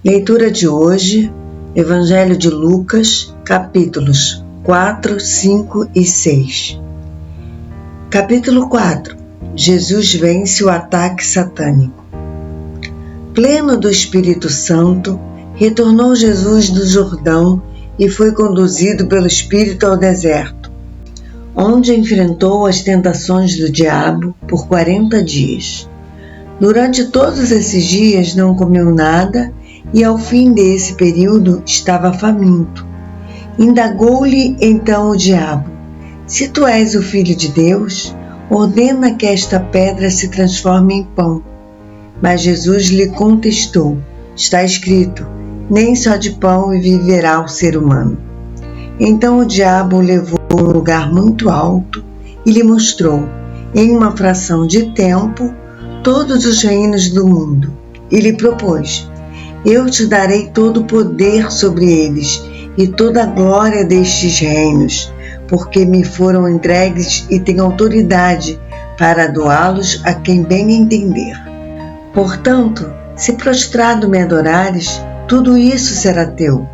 Leitura de hoje, Evangelho de Lucas, capítulos 4, 5 e 6. Capítulo 4. Jesus vence o ataque satânico. Pleno do Espírito Santo, retornou Jesus do Jordão e foi conduzido pelo Espírito ao deserto, onde enfrentou as tentações do diabo por 40 dias. Durante todos esses dias não comeu nada e ao fim desse período estava faminto. Indagou-lhe então o diabo: se tu és o Filho de Deus, ordena que esta pedra se transforme em pão. Mas Jesus lhe contestou: está escrito, nem só de pão viverá o ser humano. Então o diabo o levou a um lugar muito alto e lhe mostrou, em uma fração de tempo, todos os reinos do mundo, e lhe propôs: eu te darei todo o poder sobre eles e toda a glória destes reinos, porque me foram entregues e tenho autoridade para doá-los a quem bem entender. Portanto, se prostrado me adorares, tudo isso será teu.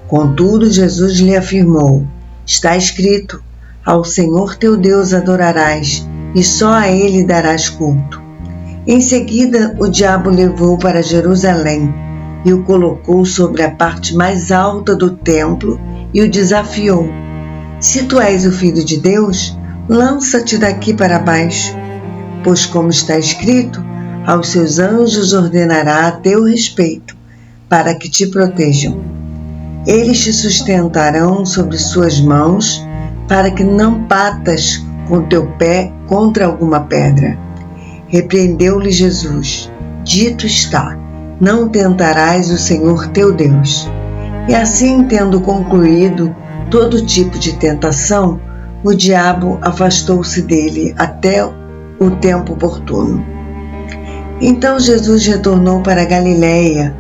Contudo, Jesus lhe afirmou: está escrito, ao Senhor teu Deus adorarás, e só a Ele darás culto. Em seguida, o diabo o levou para Jerusalém e o colocou sobre a parte mais alta do templo e o desafiou: se tu és o Filho de Deus, lança-te daqui para baixo, pois como está escrito, aos seus anjos ordenará a teu respeito, para que te protejam. Eles te sustentarão sobre suas mãos, para que não batas com teu pé contra alguma pedra. Repreendeu-lhe Jesus: dito está, não tentarás o Senhor teu Deus. E assim, tendo concluído todo tipo de tentação, o diabo afastou-se dele até o tempo oportuno. Então Jesus retornou para Galiléia,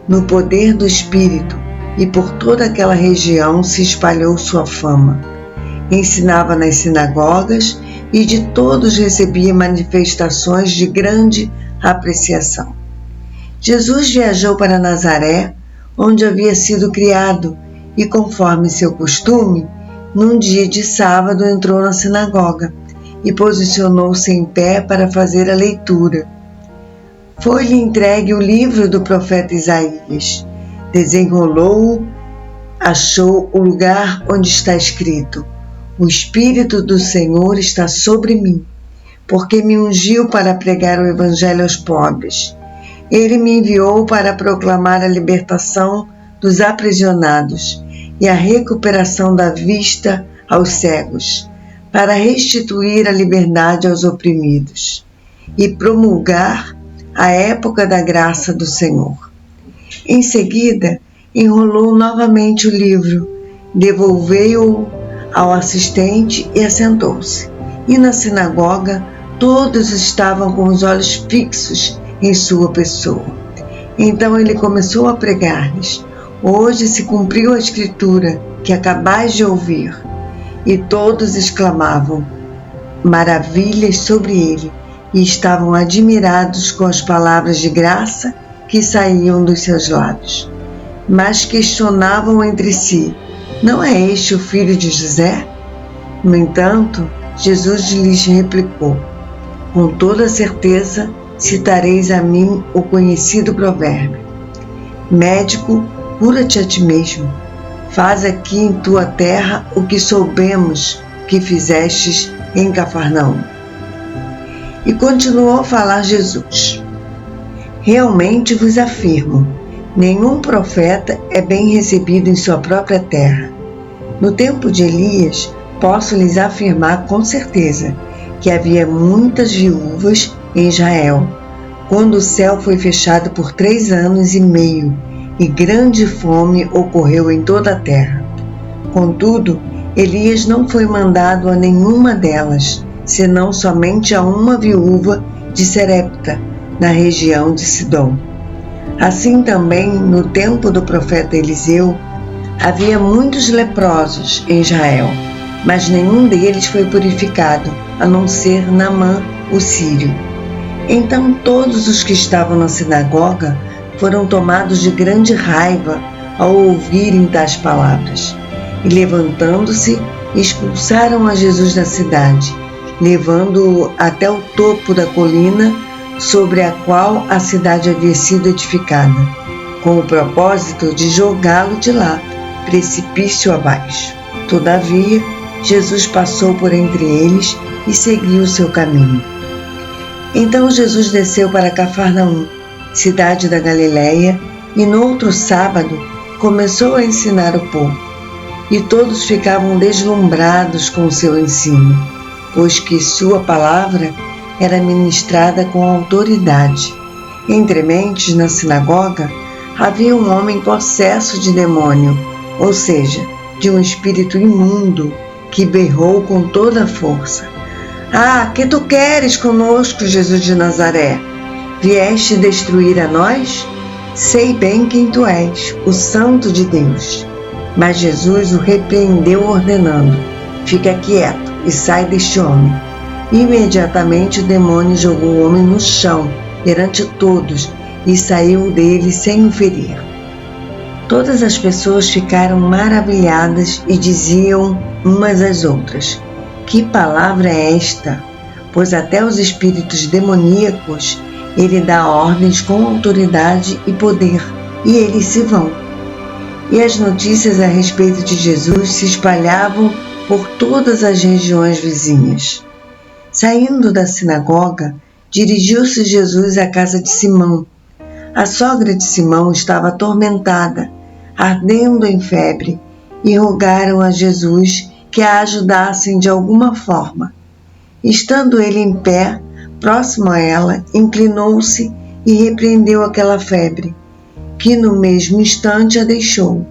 no poder do Espírito, e por toda aquela região se espalhou sua fama. Ensinava nas sinagogas e de todos recebia manifestações de grande apreciação. Jesus viajou para Nazaré, onde havia sido criado, e conforme seu costume, num dia de sábado entrou na sinagoga e posicionou-se em pé para fazer a leitura. Foi-lhe entregue o livro do profeta Isaías. Desenrolou-o, achou o lugar onde está escrito: o Espírito do Senhor está sobre mim, porque me ungiu para pregar o Evangelho aos pobres. Ele me enviou para proclamar a libertação dos aprisionados e a recuperação da vista aos cegos, para restituir a liberdade aos oprimidos e promulgar a época da graça do Senhor. Em seguida, enrolou novamente o livro, devolveu-o ao assistente e assentou-se. E na sinagoga, todos estavam com os olhos fixos em sua pessoa. Então ele começou a pregar-lhes: hoje se cumpriu a escritura que acabais de ouvir. E todos exclamavam maravilhas sobre ele e estavam admirados com as palavras de graça que saíam dos seus lábios. Mas questionavam entre si: não é este o filho de José? No entanto, Jesus lhes replicou: com toda certeza citareis a mim o conhecido provérbio: médico, cura-te a ti mesmo. Faz aqui em tua terra o que soubemos que fizestes em Cafarnaum. E continuou a falar Jesus: realmente vos afirmo, nenhum profeta é bem recebido em sua própria terra. No tempo de Elias, posso lhes afirmar com certeza que havia muitas viúvas em Israel, quando o céu foi fechado por 3 anos e meio, e grande fome ocorreu em toda a terra. Contudo, Elias não foi mandado a nenhuma delas, senão somente a uma viúva de Serepta, na região de Sidom. Assim também, no tempo do profeta Eliseu, havia muitos leprosos em Israel, mas nenhum deles foi purificado, a não ser Naamã, o sírio. Então todos os que estavam na sinagoga foram tomados de grande raiva ao ouvirem tais palavras, e levantando-se, expulsaram a Jesus da cidade, levando-o até o topo da colina sobre a qual a cidade havia sido edificada, com o propósito de jogá-lo de lá, precipício abaixo. Todavia, Jesus passou por entre eles e seguiu o seu caminho. Então Jesus desceu para Cafarnaum, cidade da Galileia, e no outro sábado começou a ensinar o povo. E todos ficavam deslumbrados com o seu ensino, pois que sua palavra era ministrada com autoridade. Entre mentes, na sinagoga, havia um homem possesso de demônio, ou seja, de um espírito imundo, que berrou com toda a força: "Ah, que tu queres conosco, Jesus de Nazaré? Vieste destruir a nós? Sei bem quem tu és, o Santo de Deus." Mas Jesus o repreendeu, ordenando: "Fica quieto e sai deste homem." Imediatamente o demônio jogou o homem no chão, perante todos, e saiu dele sem o ferir. Todas as pessoas ficaram maravilhadas e diziam umas às outras: "Que palavra é esta? Pois até os espíritos demoníacos ele dá ordens com autoridade e poder, e eles se vão." E as notícias a respeito de Jesus se espalhavam por todas as regiões vizinhas. Saindo da sinagoga, dirigiu-se Jesus à casa de Simão. A sogra de Simão estava atormentada, ardendo em febre, e rogaram a Jesus que a ajudassem de alguma forma. Estando ele em pé, próximo a ela, inclinou-se e repreendeu aquela febre, que no mesmo instante a deixou.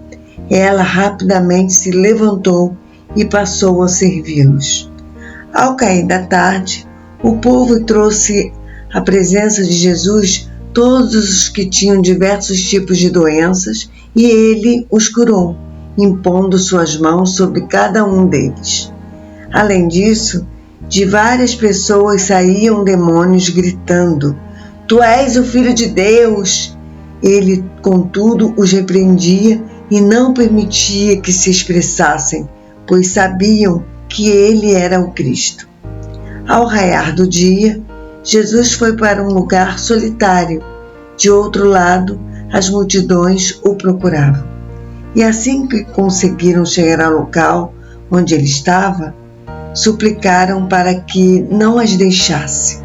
Ela rapidamente se levantou e passou a servi-los. Ao cair da tarde, o povo trouxe à presença de Jesus todos os que tinham diversos tipos de doenças, e ele os curou, impondo suas mãos sobre cada um deles. Além disso, de várias pessoas saíam demônios gritando: "Tu és o Filho de Deus!" Ele, contudo, os repreendia e não permitia que se expressassem, pois sabiam que ele era o Cristo. Ao raiar do dia, Jesus foi para um lugar solitário. De outro lado, as multidões o procuravam. E assim que conseguiram chegar ao local onde ele estava, suplicaram para que não as deixasse.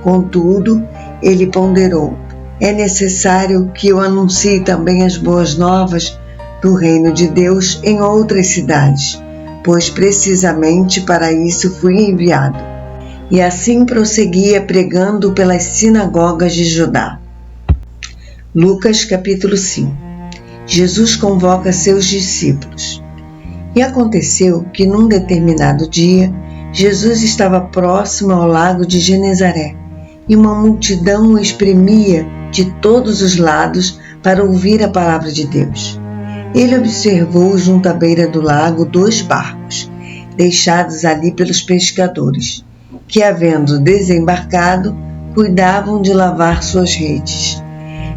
Contudo, ele ponderou: "É necessário que eu anuncie também as boas novas do reino de Deus em outras cidades, pois precisamente para isso fui enviado." E assim prosseguia pregando pelas sinagogas de Judá. Lucas capítulo 5. Jesus convoca seus discípulos. E aconteceu que num determinado dia, Jesus estava próximo ao lago de Genezaré, e uma multidão o espremia de todos os lados para ouvir a palavra de Deus. Ele observou junto à beira do lago 2 barcos, deixados ali pelos pescadores, que, havendo desembarcado, cuidavam de lavar suas redes.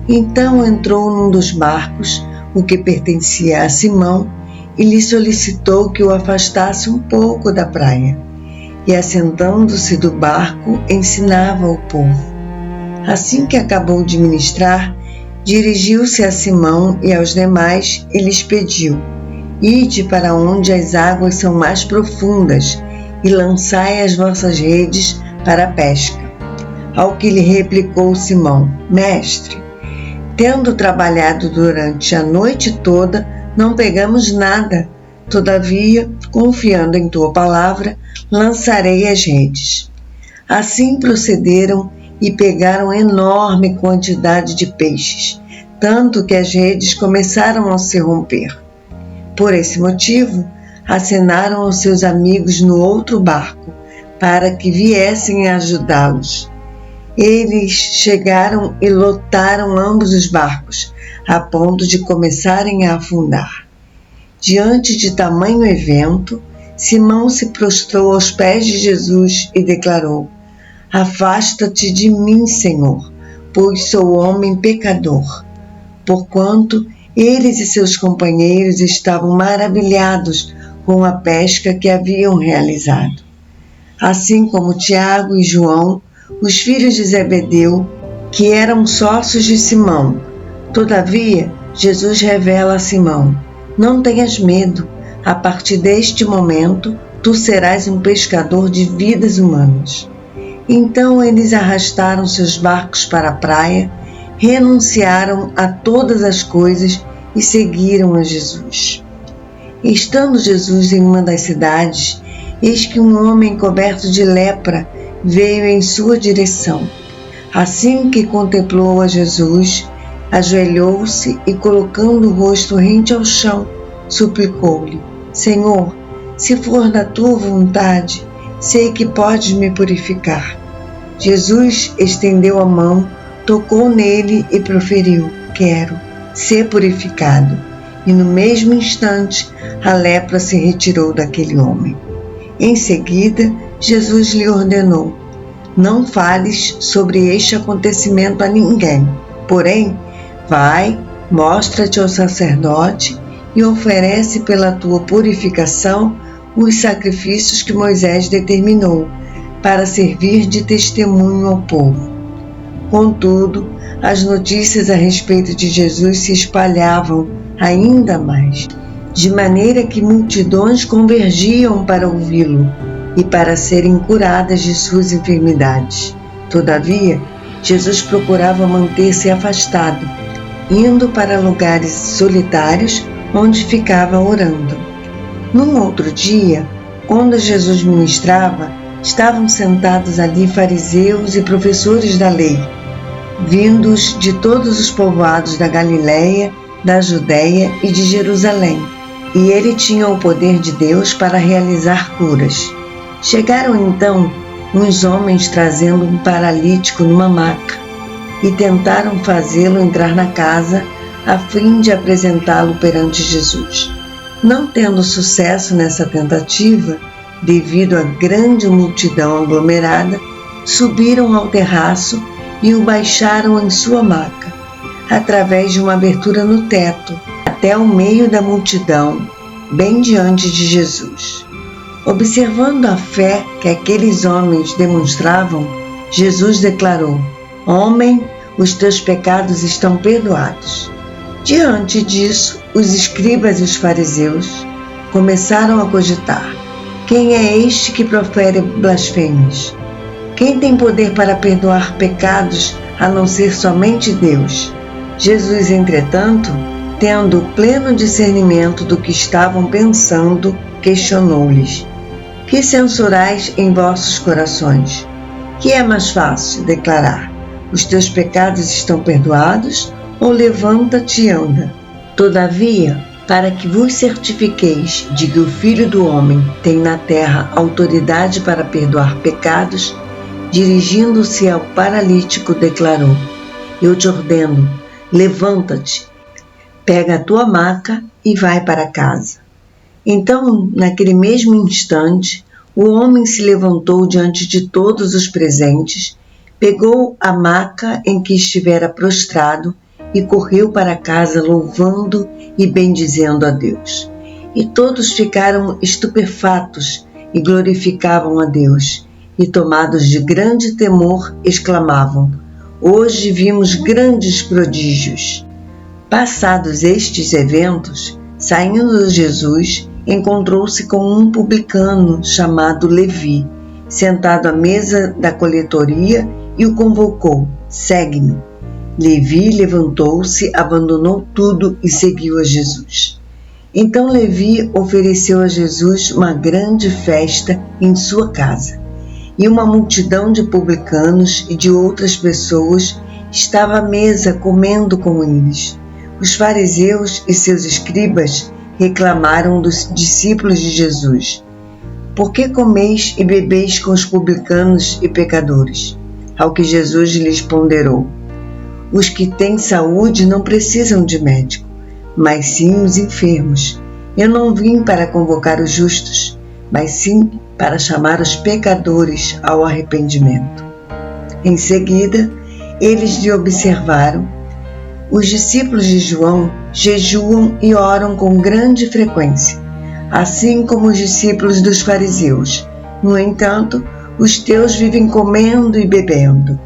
Então entrou num dos barcos, o que pertencia a Simão, e lhe solicitou que o afastasse um pouco da praia. E, assentando-se do barco, ensinava o povo. Assim que acabou de ministrar, dirigiu-se a Simão e aos demais e lhes pediu: "Ide para onde as águas são mais profundas e lançai as vossas redes para a pesca." Ao que lhe replicou Simão: "Mestre, tendo trabalhado durante a noite toda, não pegamos nada. Todavia, confiando em tua palavra, lançarei as redes." Assim procederam e pegaram enorme quantidade de peixes, tanto que as redes começaram a se romper. Por esse motivo, acenaram aos seus amigos no outro barco, para que viessem ajudá-los. Eles chegaram e lotaram ambos os barcos, a ponto de começarem a afundar. Diante de tamanho evento, Simão se prostrou aos pés de Jesus e declarou: "Afasta-te de mim, Senhor, pois sou homem pecador." porquanto eles e seus companheiros estavam maravilhados com a pesca que haviam realizado. Assim como Tiago e João, os filhos de Zebedeu, que eram sócios de Simão. Todavia, Jesus revela a Simão: não tenhas medo, a partir deste momento, tu serás um pescador de vidas humanas. Então eles arrastaram seus barcos para a praia, renunciaram a todas as coisas e seguiram a Jesus. Estando Jesus em uma das cidades, eis que um homem coberto de lepra veio em sua direção. Assim que contemplou a Jesus, ajoelhou-se e, colocando o rosto rente ao chão, suplicou-lhe: Senhor, se for da tua vontade, sei que podes me purificar. Jesus estendeu a mão, tocou nele e proferiu: quero, ser purificado. E no mesmo instante, a lepra se retirou daquele homem. Em seguida, Jesus lhe ordenou: não fales sobre este acontecimento a ninguém. Porém, vai, mostra-te ao sacerdote e oferece pela tua purificação os sacrifícios que Moisés determinou, para servir de testemunho ao povo. Contudo, as notícias a respeito de Jesus se espalhavam ainda mais, de maneira que multidões convergiam para ouvi-lo e para serem curadas de suas enfermidades. Todavia, Jesus procurava manter-se afastado, indo para lugares solitários onde ficava orando. Num outro dia, quando Jesus ministrava, estavam sentados ali fariseus e professores da lei, vindos de todos os povoados da Galiléia, da Judéia e de Jerusalém, e ele tinha o poder de Deus para realizar curas. Chegaram então uns homens trazendo um paralítico numa maca e tentaram fazê-lo entrar na casa a fim de apresentá-lo perante Jesus. Não tendo sucesso nessa tentativa, devido à grande multidão aglomerada, subiram ao terraço e o baixaram em sua maca, através de uma abertura no teto, até o meio da multidão, bem diante de Jesus. Observando a fé que aqueles homens demonstravam, Jesus declarou: Homem, os teus pecados estão perdoados. Diante disso, os escribas e os fariseus começaram a cogitar: quem é este que profere blasfêmias? Quem tem poder para perdoar pecados a não ser somente Deus? Jesus, entretanto, tendo pleno discernimento do que estavam pensando, questionou-lhes: que censurais em vossos corações? Que é mais fácil declarar: os teus pecados estão perdoados, ou levanta-te e anda? Todavia, para que vos certifiqueis de que o Filho do Homem tem na terra autoridade para perdoar pecados, dirigindo-se ao paralítico, declarou: eu te ordeno, levanta-te, pega a tua maca e vai para casa. Então, naquele mesmo instante, o homem se levantou diante de todos os presentes, pegou a maca em que estivera prostrado e correu para casa louvando e bendizendo a Deus. E todos ficaram estupefatos e glorificavam a Deus, e tomados de grande temor, exclamavam: hoje vimos grandes prodígios. Passados estes eventos, saindo Jesus, encontrou-se com um publicano chamado Levi, sentado à mesa da coletoria, e o convocou: segue-me. Levi levantou-se, abandonou tudo e seguiu a Jesus. Então Levi ofereceu a Jesus uma grande festa em sua casa, e uma multidão de publicanos e de outras pessoas estava à mesa comendo com eles. Os fariseus e seus escribas reclamaram dos discípulos de Jesus: por que comeis e bebeis com os publicanos e pecadores? Ao que Jesus lhes ponderou: os que têm saúde não precisam de médico, mas sim os enfermos. Eu não vim para convocar os justos, mas sim para chamar os pecadores ao arrependimento. Em seguida, eles lhe observaram: os discípulos de João jejuam e oram com grande frequência, assim como os discípulos dos fariseus. No entanto, os teus vivem comendo e bebendo.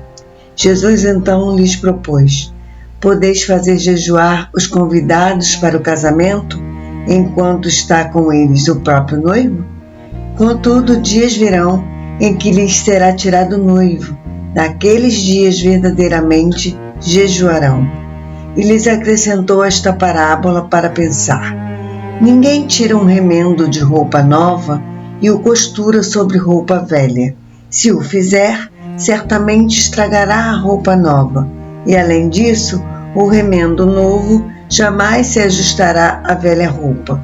Jesus então lhes propôs: podeis fazer jejuar os convidados para o casamento, enquanto está com eles o próprio noivo? Contudo, dias virão em que lhes será tirado o noivo. Naqueles dias verdadeiramente jejuarão. E lhes acrescentou esta parábola para pensar: ninguém tira um remendo de roupa nova e o costura sobre roupa velha. Se o fizer, certamente estragará a roupa nova, e além disso, o remendo novo jamais se ajustará à velha roupa.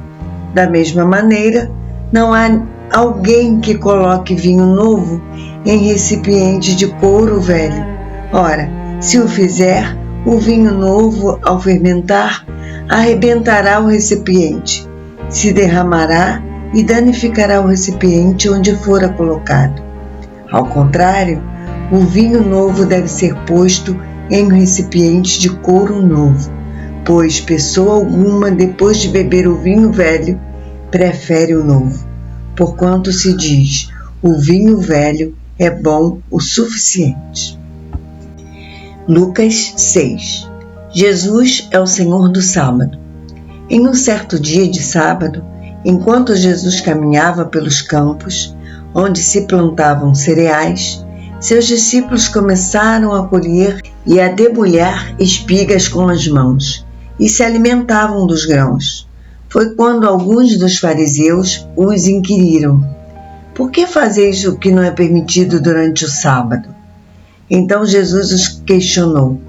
Da mesma maneira, não há alguém que coloque vinho novo em recipiente de couro velho. Ora, se o fizer, o vinho novo, ao fermentar, arrebentará o recipiente, se derramará e danificará o recipiente onde fora colocado. Ao contrário, o vinho novo deve ser posto em um recipiente de couro novo, pois pessoa alguma, depois de beber o vinho velho, prefere o novo, porquanto se diz: o vinho velho é bom o suficiente. Lucas 6. Jesus é o Senhor do sábado. Em um certo dia de sábado, enquanto Jesus caminhava pelos campos, onde se plantavam cereais, seus discípulos começaram a colher e a debulhar espigas com as mãos, e se alimentavam dos grãos. Foi quando alguns dos fariseus os inquiriram: por que fazeis o que não é permitido durante o sábado? Então Jesus os questionou: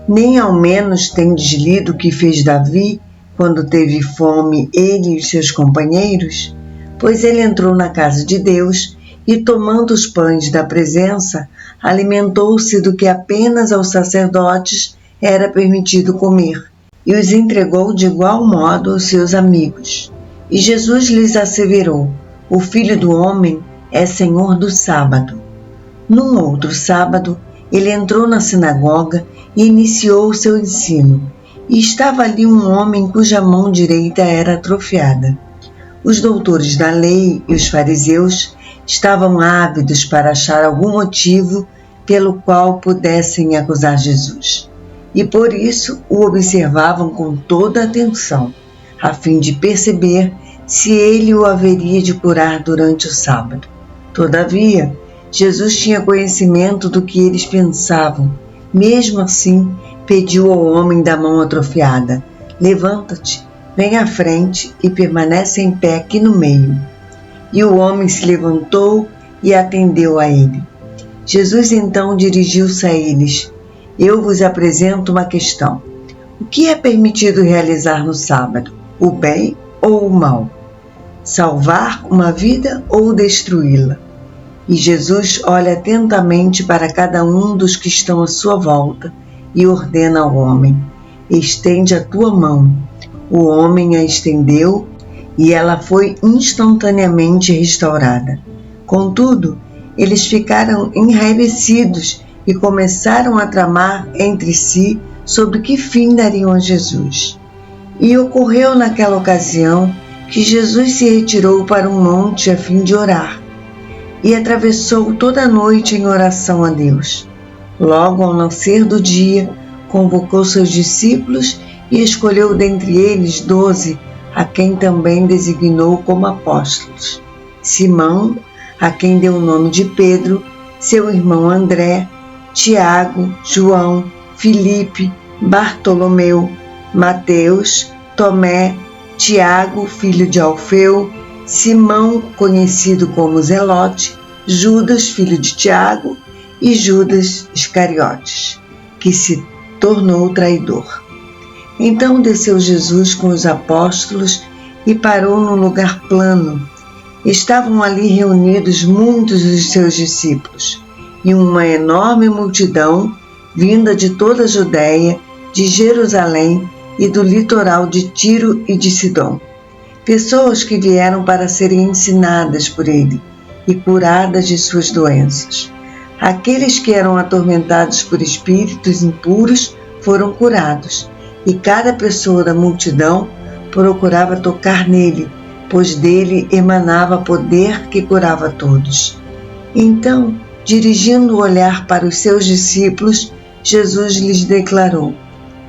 nem ao menos tendes lido o que fez Davi quando teve fome, ele e os seus companheiros? Pois ele entrou na casa de Deus e, tomando os pães da presença, alimentou-se do que apenas aos sacerdotes era permitido comer, e os entregou de igual modo aos seus amigos. E Jesus lhes asseverou: o Filho do Homem é Senhor do sábado. Num outro sábado, ele entrou na sinagoga e iniciou o seu ensino. E estava ali um homem cuja mão direita era atrofiada. Os doutores da lei e os fariseus estavam ávidos para achar algum motivo pelo qual pudessem acusar Jesus. E por isso o observavam com toda atenção, a fim de perceber se ele o haveria de curar durante o sábado. Todavia, Jesus tinha conhecimento do que eles pensavam. Mesmo assim, pediu ao homem da mão atrofiada: levanta-te, vem à frente e permanece em pé aqui no meio. E o homem se levantou e atendeu a ele. Jesus então dirigiu-se a eles: eu vos apresento uma questão. O que é permitido realizar no sábado? O bem ou o mal? Salvar uma vida ou destruí-la? E Jesus olha atentamente para cada um dos que estão à sua volta e ordena ao homem: estende a tua mão. O homem a estendeu e ela foi instantaneamente restaurada. Contudo, eles ficaram enraivecidos e começaram a tramar entre si sobre que fim dariam a Jesus. E ocorreu naquela ocasião que Jesus se retirou para um monte a fim de orar, e atravessou toda a noite em oração a Deus. Logo ao nascer do dia, convocou seus discípulos e escolheu dentre eles 12, a quem também designou como apóstolos: Simão, a quem deu o nome de Pedro, seu irmão André, Tiago, João, Filipe, Bartolomeu, Mateus, Tomé, Tiago, filho de Alfeu, Simão, conhecido como Zelote, Judas, filho de Tiago, e Judas Iscariotes, que se tornou traidor. Então desceu Jesus com os apóstolos e parou num lugar plano. Estavam ali reunidos muitos dos seus discípulos, e uma enorme multidão, vinda de toda a Judéia, de Jerusalém e do litoral de Tiro e de Sidom. Pessoas que vieram para serem ensinadas por ele e curadas de suas doenças. Aqueles que eram atormentados por espíritos impuros foram curados, e cada pessoa da multidão procurava tocar nele, pois dele emanava poder que curava todos. Então, dirigindo o olhar para os seus discípulos, Jesus lhes declarou: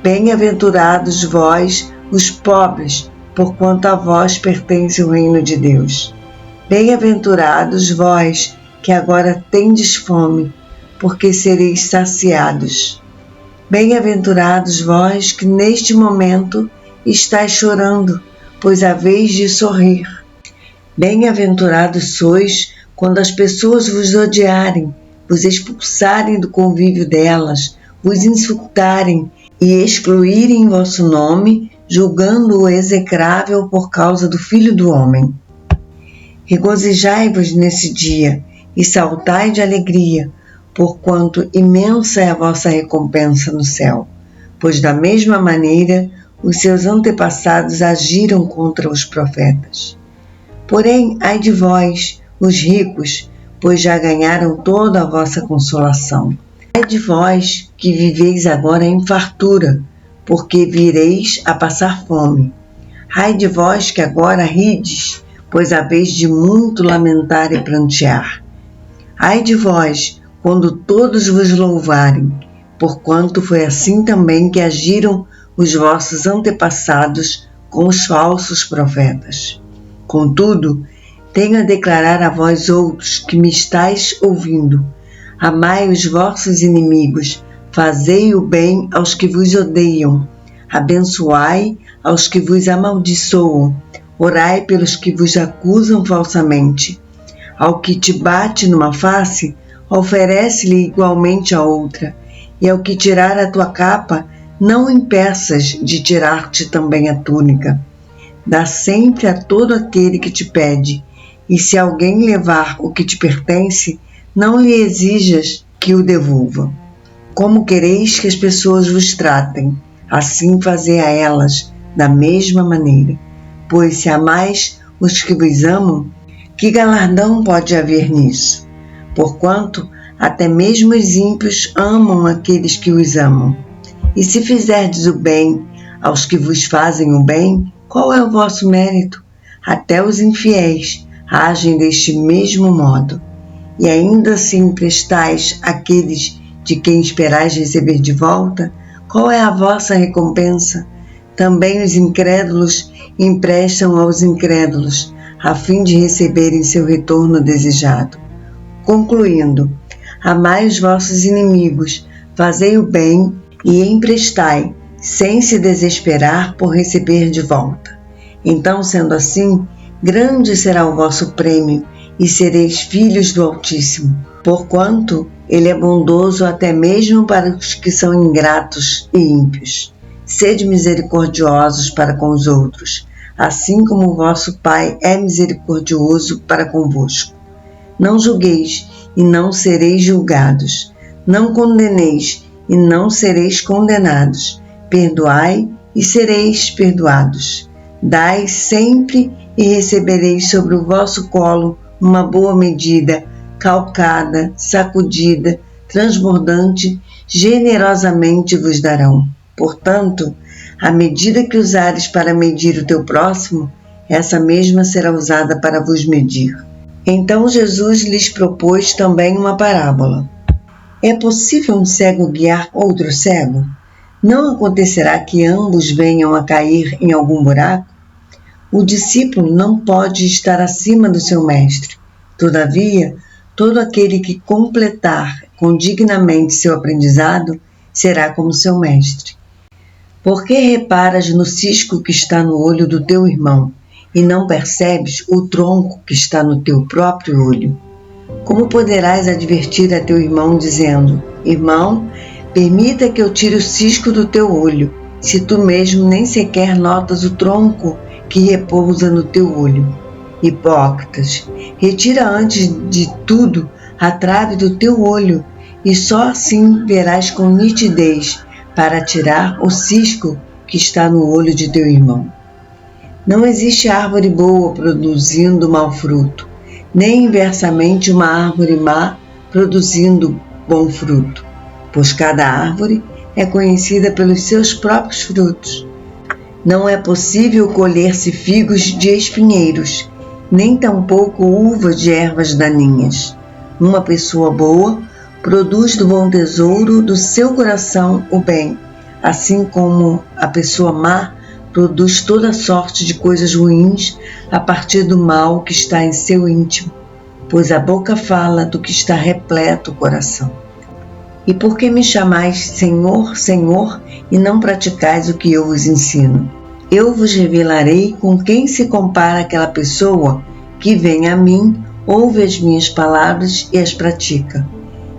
Bem-aventurados vós, os pobres, porquanto a vós pertence o reino de Deus. Bem-aventurados vós, que agora tendes fome, porque sereis saciados. Bem-aventurados vós, que neste momento estáis chorando, pois haveis de sorrir. Bem-aventurados sois quando as pessoas vos odiarem, vos expulsarem do convívio delas, vos insultarem e excluírem vosso nome, julgando-o execrável por causa do Filho do Homem. Regozijai-vos nesse dia e saltai de alegria, porquanto imensa é a vossa recompensa no céu, pois da mesma maneira os seus antepassados agiram contra os profetas. Porém, ai de vós, os ricos, pois já ganharam toda a vossa consolação. Ai de vós, que viveis agora em fartura, porque vireis a passar fome. Ai de vós que agora rides, pois haveis de muito lamentar e prantear. Ai de vós, quando todos vos louvarem, porquanto foi assim também que agiram os vossos antepassados com os falsos profetas. Contudo, tenho a declarar a vós outros que me estáis ouvindo: amai os vossos inimigos, fazei o bem aos que vos odeiam, abençoai aos que vos amaldiçoam, orai pelos que vos acusam falsamente. Ao que te bate numa face, oferece-lhe igualmente a outra, e ao que tirar a tua capa, não impeças de tirar-te também a túnica. Dá sempre a todo aquele que te pede, e se alguém levar o que te pertence, não lhe exijas que o devolva. Como quereis que as pessoas vos tratem, assim fazei a elas da mesma maneira. Pois se amais os que vos amam, que galardão pode haver nisso? Porquanto até mesmo os ímpios amam aqueles que os amam. E se fizerdes o bem aos que vos fazem o bem, qual é o vosso mérito? Até os infiéis agem deste mesmo modo. E ainda se emprestais àqueles de quem esperais receber de volta, qual é a vossa recompensa? Também os incrédulos emprestam aos incrédulos, a fim de receberem seu retorno desejado. Concluindo, amai os vossos inimigos, fazei o bem e emprestai, sem se desesperar por receber de volta. Então, sendo assim, grande será o vosso prêmio, e sereis filhos do Altíssimo, porquanto ele é bondoso até mesmo para os que são ingratos e ímpios. Sede misericordiosos para com os outros, assim como o vosso Pai é misericordioso para convosco. Não julgueis, e não sereis julgados. Não condeneis, e não sereis condenados. Perdoai, e sereis perdoados. Dai sempre, e recebereis sobre o vosso colo uma boa medida, calcada, sacudida, transbordante, generosamente vos darão. Portanto, a medida que usares para medir o teu próximo, essa mesma será usada para vos medir. Então Jesus lhes propôs também uma parábola. É possível um cego guiar outro cego? Não acontecerá que ambos venham a cair em algum buraco? O discípulo não pode estar acima do seu mestre. Todavia, todo aquele que completar condignamente seu aprendizado será como seu mestre. Por que reparas no cisco que está no olho do teu irmão e não percebes o tronco que está no teu próprio olho? Como poderás advertir a teu irmão dizendo: irmão, permita que eu tire o cisco do teu olho, se tu mesmo nem sequer notas o tronco que repousa no teu olho? Hipócritas, retira antes de tudo a trave do teu olho, e só assim verás com nitidez para tirar o cisco que está no olho de teu irmão. Não existe árvore boa produzindo mau fruto, nem inversamente uma árvore má produzindo bom fruto, pois cada árvore é conhecida pelos seus próprios frutos. Não é possível colher-se figos de espinheiros, nem tampouco uvas de ervas daninhas. Uma pessoa boa produz do bom tesouro do seu coração o bem, assim como a pessoa má produz toda sorte de coisas ruins a partir do mal que está em seu íntimo, pois a boca fala do que está repleto o coração. E por que me chamais Senhor, Senhor, e não praticais o que eu vos ensino? Eu vos revelarei com quem se compara aquela pessoa que vem a mim, ouve as minhas palavras e as pratica.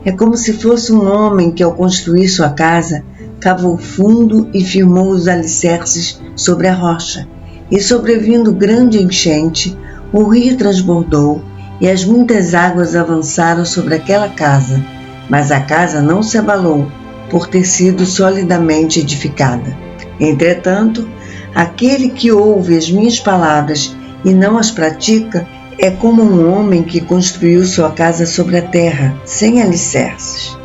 É como se fosse um homem que, ao construir sua casa, cavou fundo e firmou os alicerces sobre a rocha. E sobrevindo grande enchente, o rio transbordou e as muitas águas avançaram sobre aquela casa. Mas a casa não se abalou, por ter sido solidamente edificada. Entretanto, aquele que ouve as minhas palavras e não as pratica é como um homem que construiu sua casa sobre a terra, sem alicerces.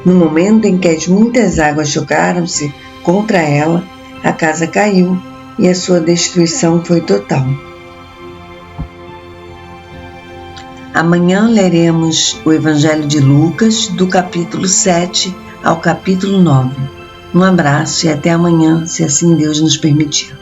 No momento em que as muitas águas chocaram-se contra ela, a casa caiu e a sua destruição foi total. Amanhã leremos o Evangelho de Lucas, do capítulo 7 ao capítulo 9. Um abraço e até amanhã, se assim Deus nos permitir.